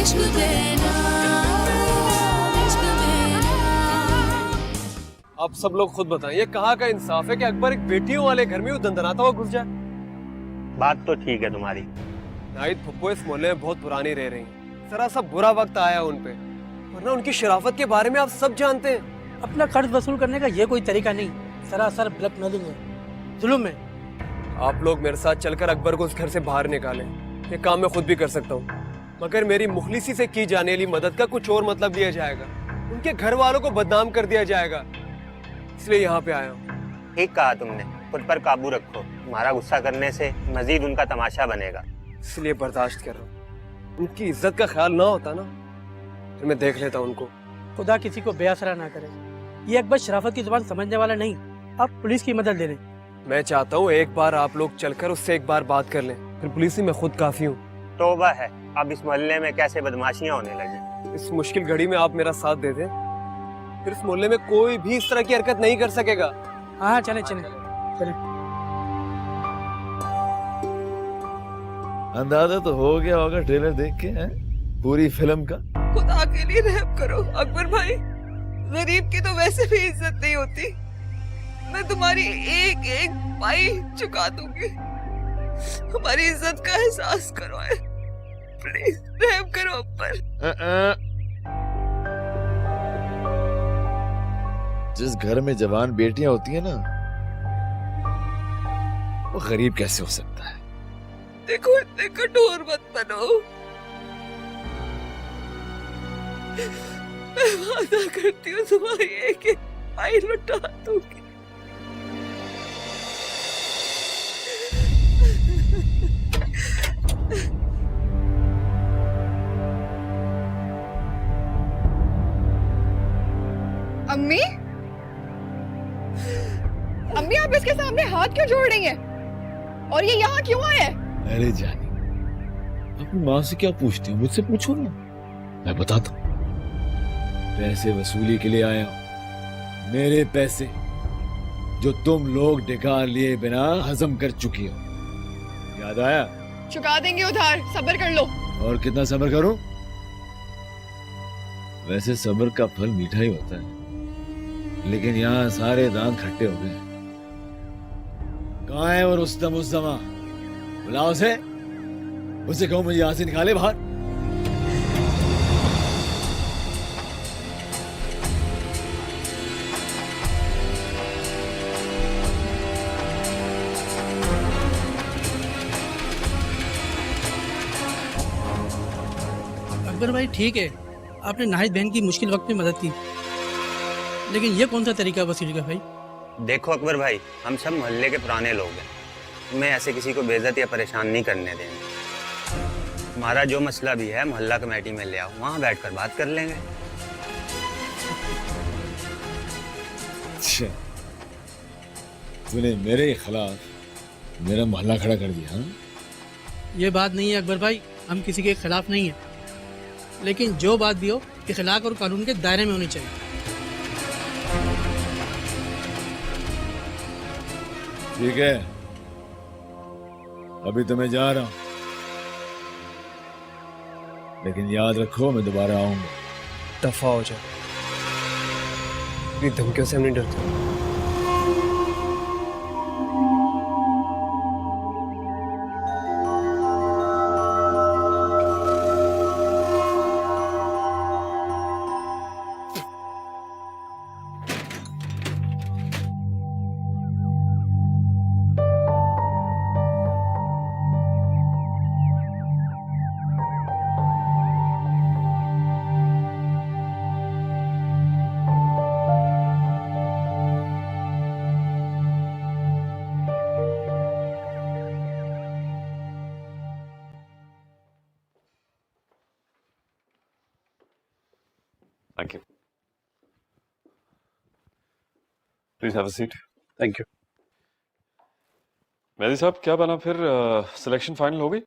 इश्क देना, इश्क देना। आप सब लोग खुद बताएं, ये कहाँ का इंसाफ है कि अकबर एक बेटियों वाले घर में यूं दंदनाता हुआ घुस जाए। बात तो ठीक है तुम्हारी। नाहिद फुप्पो इस मोहल्ले में बहुत पुरानी रह रही हैं। जरा सा बुरा वक्त आया उन पे, वरना उनकी शराफत के बारे में आप सब जानते हैं। अपना कर्ज वसूल करने का ये कोई तरीका नहीं, सरासर ब्लैकमेलिंग है, जुल्म है। आप लोग मेरे साथ चलकर अकबर को उस घर से बाहर निकालें। ये काम मैं खुद भी कर सकता हूँ, मगर मेरी मुखलिसी से की जाने वाली मदद का कुछ और मतलब लिया जाएगा, उनके घर वालों को बदनाम कर दिया जाएगा, इसलिए यहाँ पे आया हूँ। ठीक कहा तुमने, खुद पर काबू रखो। तुम्हारा गुस्सा करने से मजीद उनका तमाशा बनेगा, इसलिए बर्दाश्त कर रहा हूँ। उनकी इज्जत का ख्याल ना होता ना, फिर मैं देख लेता उनको। खुदा किसी को बेअसरा ना करे। ये अकबर शराफत की जुबान समझने वाला नहीं, आप पुलिस की मदद ले लें। मैं चाहता हूँ एक बार आप लोग चलकर उससे एक बार बात कर लें, फिर पुलिस में खुद काफी हूँ। तौबा है, अब इस मोहल्ले में कैसे बदमाशियां होने लगी। इस मुश्किल घड़ी में आप मेरा साथ दे दें, फिर इस मोहल्ले में कोई भी इस तरह की हरकत नहीं कर सकेगा। हाँ चले चले चले। अंदाजा तो हो गया होगा ट्रेलर देख के, हैं? पूरी फिल्म का। खुदा के लिए रहम करो अकबर भाई, गरीब की तो वैसे भी इज्जत नहीं होती। मैं तुम्हारी एक एक पाई चुका दूंगी। हमारी इज्जत का एहसास करो, प्लीज रहम करो अकबर। जिस घर में जवान बेटियां होती है ना, वो गरीब कैसे हो सकता है। देखो इतने कठोर मत बनो। मैं वादा करती हूँ तुम्हारी एक एक पाई लौटा दूंगी। अम्मी, अम्मी आप इसके सामने हाथ क्यों जोड़ रही हैं? और ये यहाँ क्यों आए? अरे जानी, अपनी माँ से क्या पूछती हूँ, मुझसे पूछो ना, मैं बताता हूँ। पैसे वसूली के लिए आया हूँ, मेरे पैसे जो तुम लोग डिकार लिए बिना हजम कर चुकी हो। याद आया? चुका देंगे उधार, सब्र कर लो। और कितना सब्र करूं? वैसे सब्र का फल मीठा ही होता है, लेकिन यहाँ सारे दांत खट्टे हो गए। कहाँ है वो रुस्तम उस-जमा? बुलाओ उसे कहो मुझे यहाँ से निकाले बाहर। अकबर भाई ठीक है, आपने नाहिद बहन की मुश्किल वक्त में मदद की, लेकिन ये कौन सा तरीका वसूली का भाई? देखो अकबर भाई, हम सब मोहल्ले के पुराने लोग हैं, तुम्हें ऐसे किसी को बेइज्जत या परेशान नहीं करने देंगे। तुम्हारा जो मसला भी है मोहल्ला कमेटी में ले आओ, वहाँ बैठकर बात कर लेंगे। अच्छा, तूने मेरे खिलाफ मेरा मोहल्ला खड़ा कर दिया, हाँ? ये बात नहीं है अकबर भाई, हम किसी के खिलाफ नहीं है, लेकिन जो बात भी हो इखलाक और कानून के दायरे में होनी चाहिए। ठीक है, अभी तो मैं जा रहा हूं, लेकिन याद रखो मैं दोबारा आऊंगा। दफा हो जाए, धमकियों से हम नहीं डरते। Thank you. Please have a seat. Thank you. Mehdi साहब क्या बना फिर, सिलेक्शन फाइनल हो गई?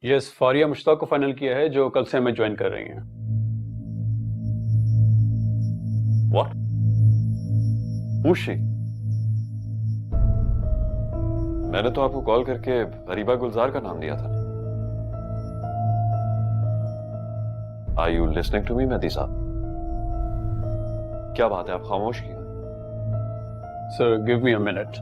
यस, फारिया मुश्ताक को फाइनल किया है जो कल से हमें ज्वाइन कर रही हैं। What? Who's she? मैंने तो आपको कॉल करके गरीबा गुलजार का नाम दिया था। Are you listening to me, Mehdi साहब? क्या बात है, आप खामोश क्यों? Sir, give me a minute.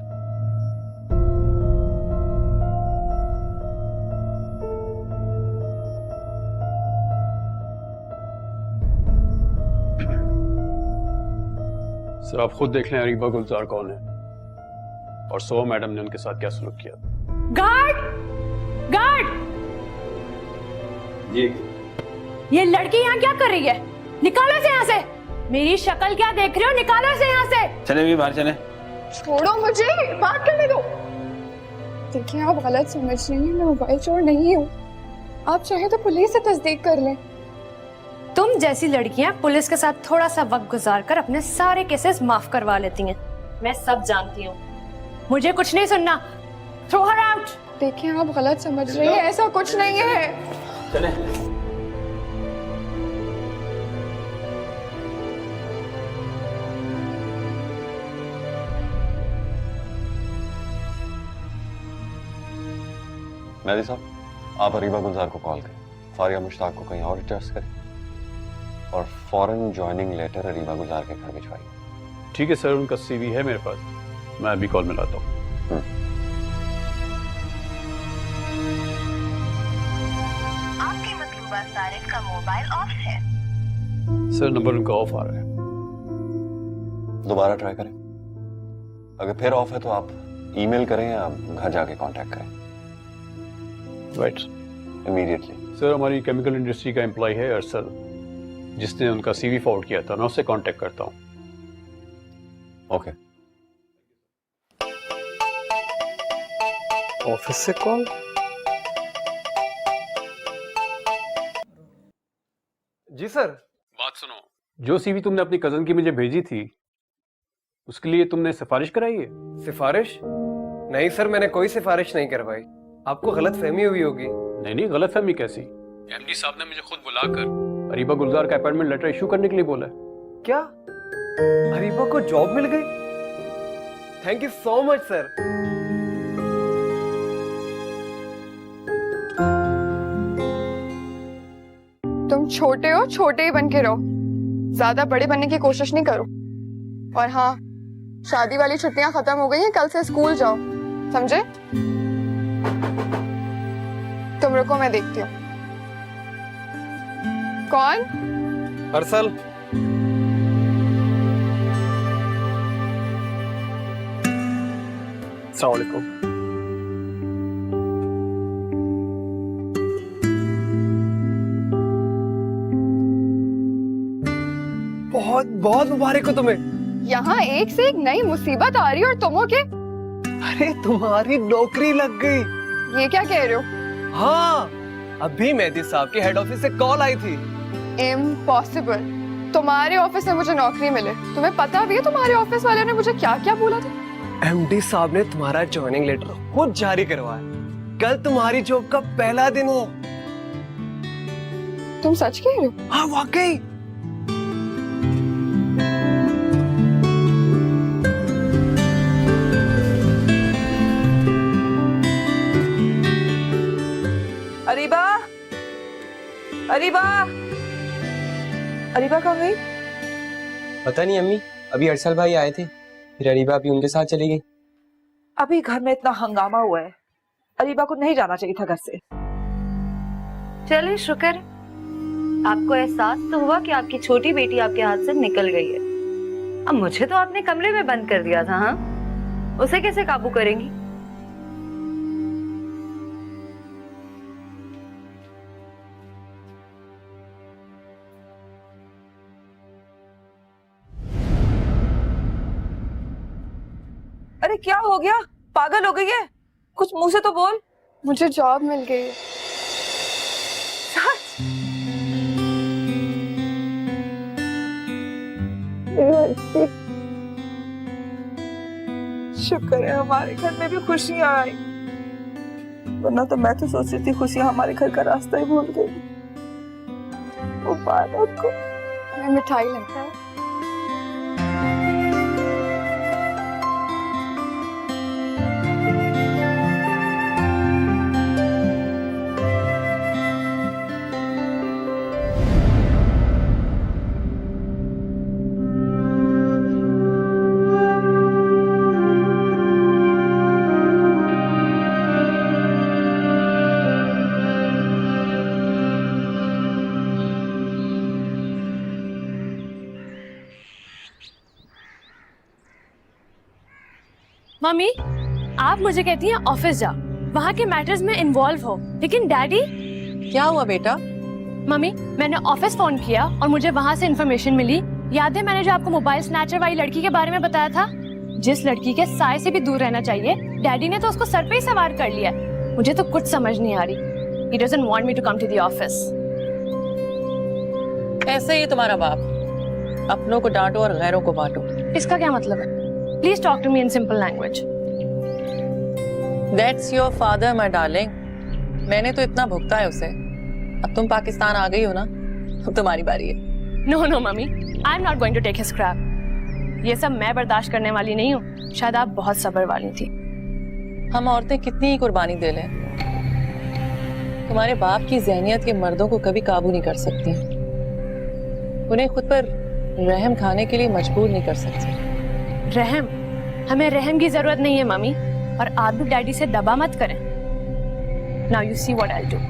Sir, आप खुद देख लें अरीबा गुलजार कौन है और सोहा मैडम ने उनके साथ क्या सलूक किया। गार्ड! गार्ड! ये लड़की यहाँ क्या कर रही है? निकालो इसे यहाँ से। मेरी शक्ल क्या देख रहे हो? निकालो इसे यहाँ से। चले भी बाहर चले। छोड़ो मुझे, बात करने दो। देखिए आप गलत समझ रही हैं, मैं मोबाइल चोर नहीं हूँ। आप चाहे तो पुलिस से तस्दीक कर लें। तुम जैसी लड़कियां पुलिस के साथ थोड़ा सा वक्त गुजार कर अपने सारे केसेस माफ करवा लेती हैं। मैं सब जानती हूँ, मुझे कुछ नहीं सुनना। Throw her out. देखिए आप गलत समझ रही हैं, ऐसा कुछ नहीं है। चले। मेहदी साहब, आप अरीबा गुलजार को कॉल करें, फारिया मुश्ताक को कहीं और ट्रस्ट करें और फॉरेन ज्वाइनिंग लेटर अरीबा गुलजार के घर भिजवाइए। ठीक है सर, उनका सीवी है मेरे पास, मैं अभी कॉल मिलाता हूँ। आपके मतलूबा सारिक का मोबाइल ऑफ है। सर, नंबर उनका ऑफ आ रहा है। दोबारा ट्राई करें, अगर फिर ऑफ है तो आप ईमेल करें या घर जाके कांटेक्ट करें। Right, immediately. सर, हमारी केमिकल इंडस्ट्री का एम्प्लॉय है अरसल, जिसने उनका सीवी फॉरवर्ड किया था, मैं उससे कांटेक्ट करता हूँ। ओके। ऑफिस से कॉल। जी सर। बात सुनो, जो सीवी तुमने अपनी कजन की मुझे भेजी थी, उसके लिए तुमने सिफारिश कराई है? सिफारिश? नहीं सर, मैंने कोई सिफारिश नहीं करवाई। आपको गलत फहमी हुई होगी। नहीं, गलत फहमी कैसी? एमडी साहब ने मुझे खुद बुलाकर अरीबा गुलजार का अपॉइंटमेंट लेटर इशू करने के लिए बोला है। क्या अरीबा को जॉब मिल गई? Thank you so much sir. तुम छोटे हो, छोटे ही बन के रहो, ज्यादा बड़े बनने की कोशिश नहीं करो। और हाँ, शादी वाली छुट्टियां खत्म हो गई हैं, कल से स्कूल जाओ, समझे? तुम रुको, मैं देखती हूँ। कौन? अरसल। अस्सलाम वालेकुम। बहुत बहुत मुबारक हो तुम्हें। यहाँ एक से एक नई मुसीबत आ रही है और तुम हो के? अरे तुम्हारी नौकरी लग गई। ये क्या कह रहे हो? हाँ, अभी मेहदी साहब के हेड ऑफिस से कॉल आई थी। इम्पॉसिबल, तुम्हारे ऑफिस में मुझे नौकरी मिले। तुम्हें पता भी है तुम्हारे ऑफिस वाले ने मुझे क्या क्या बोला था? एमडी साहब ने तुम्हारा ज्वाइनिंग लेटर खुद जारी करवाया। कल तुम्हारी जॉब का पहला दिन है। तुम सच कह रहे हो? हाँ वाकई। अरीबा, अरीबा, अरीबा कहाँ गई? पता नहीं अम्मी, अभी अरसल भाई आए थे, फिर अरीबा भी उनके साथ चली गई। अभी घर में इतना हंगामा हुआ है, अरीबा को नहीं जाना चाहिए था घर से। चलिए शुक्र, आपको एहसास तो हुआ कि आपकी छोटी बेटी आपके हाथ से निकल गई है। अब मुझे तो आपने कमरे में बंद कर दिया था। हाँ, उसे कैसे काबू करेंगी? अरे क्या हो गया? पागल हो गई है? कुछ मुंह से तो बोल। मुझे जॉब मिल गई है। शुक्र है हमारे घर में भी खुशियां आई, वरना तो मैं तो सोच रही थी खुशियां हमारे घर का रास्ता ही भूल गई। वो बात को मैं मिठाई लेता हूँ। मम्मी, आप मुझे कहती हैं ऑफिस जा, वहाँ के मैटर्स में इन्वॉल्व हो, लेकिन डैडी। क्या हुआ बेटा? मम्मी, मैंने ऑफिस फोन किया और मुझे वहाँ से इन्फॉर्मेशन मिली। याद है मैंने जो आपको मोबाइल स्नैचर वाली लड़की के बारे में बताया था, जिस लड़की के साय से भी दूर रहना चाहिए, डैडी ने तो उसको सर पे ही सवार कर लिया। मुझे तो कुछ समझ नहीं आ रही। He doesn't want me to come to the office. ऐसे ही तुम्हारा बाप, अपनों को डांटो और गैरों को बांटो। इसका क्या मतलब है? Please talk to me in simple language. That's your father, my darling. मैंने तो इतना भुगता है उसे। अब तुम पाकिस्तान आ गई हो ना, अब तुम्हारी बारी है। No, no, mummy, I'm not going to take his crap. ये सब मैं बर्दाश्त करने वाली नहीं हूँ। शायद आप बहुत सब्र वाली थी। हम औरतें कितनी ही कुर्बानी दे लें, तुम्हारे बाप की ज़हनियत के मर्दों को कभी काबू नहीं कर सकती। उन्हें खुद पर रहम खाने के लिए मजबूर नहीं कर सकती। रहम? हमें रहम की जरूरत नहीं है मम्मी, और आप भी डैडी से दबा मत करें। Now you see what I'll do.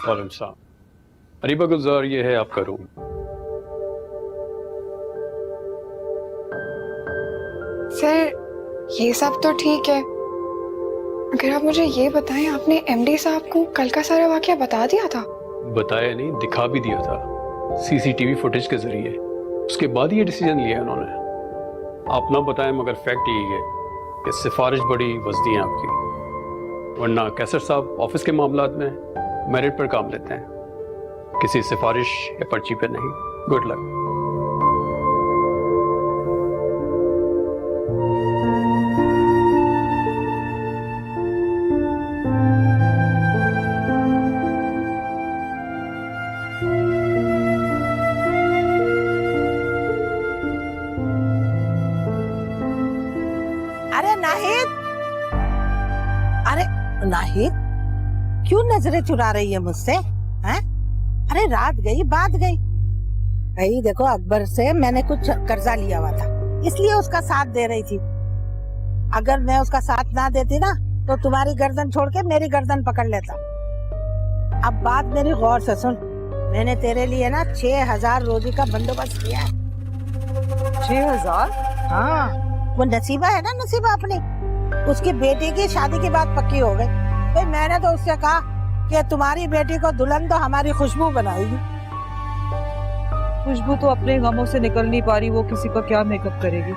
वालेकुम सलाम। अरीबा गुलजार, ये है आपका रूम। सर, ये सब तो ठीक है, अगर आप मुझे ये बताएं, आपने एमडी साहब को कल का सारा वाकया बता दिया था? बताया नहीं, दिखा भी दिया था सीसीटीवी फुटेज के जरिए। उसके बाद ये डिसीजन लिया उन्होंने। आप ना बताएं, मगर फैक्ट यही है कि सिफारिश बड़ी वजदी है आपकी, वरना कैसर साहब ऑफिस के मामलात में मेरिट पर काम लेते हैं, किसी सिफारिश या पर्ची पे नहीं। Good luck. अरे नाहिद, अरे नाहिद, क्यों नजरें चुरा रही है मुझसे? हैं? अरे रात गई बात गई। भाई देखो, अकबर से मैंने कुछ कर्जा लिया हुआ था, इसलिए उसका साथ दे रही थी। अगर मैं उसका साथ ना देती ना, तो तुम्हारी गर्दन छोड़ के मेरी गर्दन पकड़ लेता। अब बात मेरी गौर से सुन, मैंने तेरे लिए ना 6,000 रोजी का बंदोबस्त किया है। 6,000? हाँ, वो नसीबा है ना, नसीबा अपनी, उसकी बेटी की शादी की बात पक्की हो गई। भाई मैंने तो उससे कहा कि तुम्हारी बेटी को दुल्हन तो हमारी खुशबू बनाएगी। खुशबू तो अपने गमों से निकल नहीं पा रही, वो किसी का क्या मेकअप करेगी?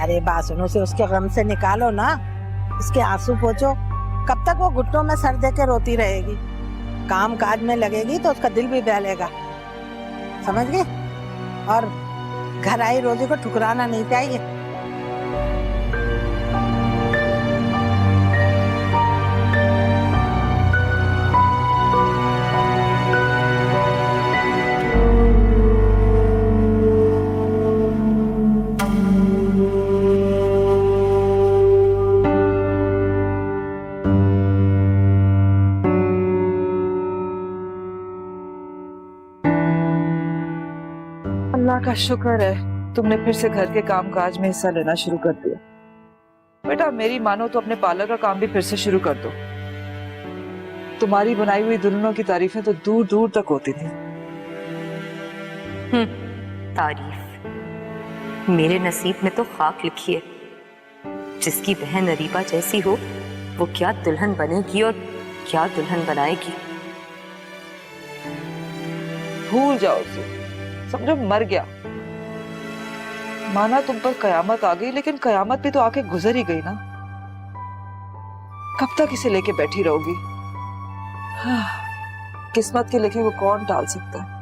अरे बासनों से उसके गम से निकालो ना, इसके आंसू पोंछो। कब तक वो घुटनों में सर दे के रोती रहेगी? काम काज में लगेगी तो उसका दिल भी बहलेगा, समझ गए? और घर आई रोजी को ठुकराना नहीं चाहिए। अल्लाह का शुक्र है तुमने फिर से घर के कामकाज में हिस्सा लेना शुरू कर दिया। बेटा मेरी मानो तो अपने पार्लर का काम भी फिर से शुरू कर दो। तुम्हारी बनाई हुई दुल्हनों की तारीफें तो दूर दूर तक होती थी। तारीफ मेरे नसीब में तो खाक लिखी है। जिसकी बहन अरीबा जैसी हो, वो क्या दुल्हन बनेगी और क्या दुल्हन बनाएगी। भूल जाओ उसे, समझो मर गया। माना तुम पर कयामत आ गई, लेकिन कयामत भी तो आके गुजर ही गई ना। कब तक इसे लेके बैठी रहोगी? हाँ, किस्मत के लिखे को कौन टाल सकता है।